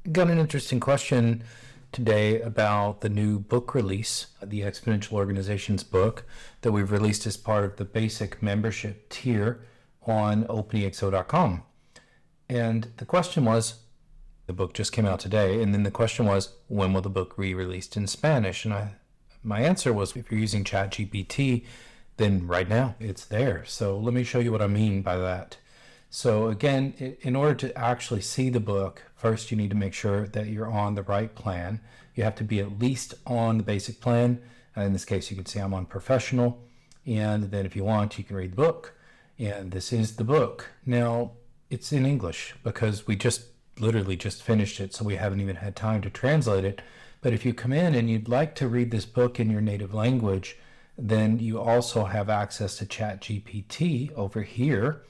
Got an interesting question today about the new book release, the Exponential Organizations book that we've released as part of the basic membership tier on openexo.com. And the question was, the book just came out today, and then the question was, when will the book be released in Spanish? And my answer was, if you're using ChatGPT, then right now it's there. So let me show you what I mean by that. So again, in order to actually see the book, first you need to make sure that you're on the right plan. You have to be at least on the basic plan. In this case, you can see I'm on professional. And then if you want, you can read the book. And this is the book. Now, it's in English because we literally just finished it, so we haven't even had time to translate it. But if you come in and you'd like to read this book in your native language, then you also have access to ChatGPT over here.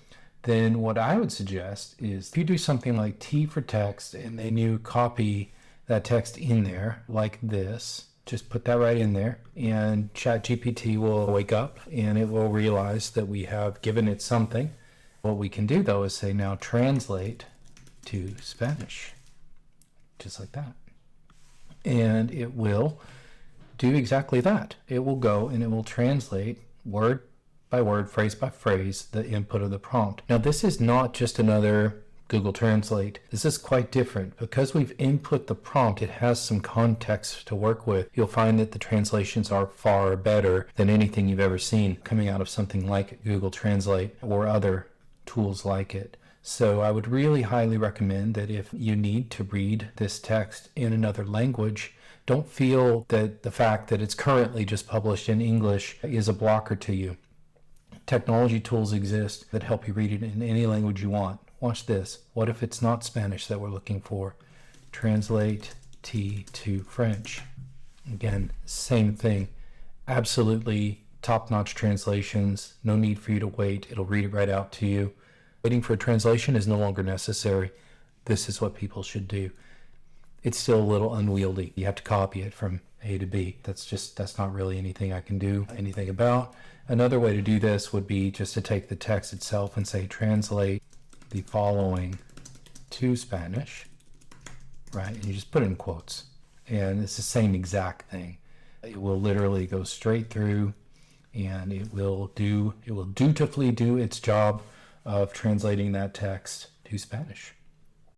Then what I would suggest is if you do something like T for text and then you copy that text in there like this, just put that right in there, and ChatGPT will wake up and it will realize that we have given it something. What we can do though is say, now translate to Spanish, just like that. And it will do exactly that. It will go and it will translate word by word, phrase by phrase, the input of the prompt. Now, this is not just another Google Translate. This is quite different. Because we've input the prompt, it has some context to work with. You'll find that the translations are far better than anything you've ever seen coming out of something like Google Translate or other tools like it. So I would really highly recommend that if you need to read this text in another language, don't feel that the fact that it's currently just published in English is a blocker to you. Technology tools exist that help you read it in any language you want. Watch this. What if it's not Spanish that we're looking for? Translate T to French. Again, same thing. Absolutely top-notch translations. No need for you to wait. It'll read it right out to you. Waiting for a translation is no longer necessary. This is what people should do. It's still a little unwieldy. You have to copy it from A to B. That's not really anything I can do anything about. Another way to do this would be just to take the text itself and say, translate the following to Spanish, right? And you just put it in quotes. And it's the same exact thing. It will literally go straight through and it will dutifully do its job of translating that text to Spanish.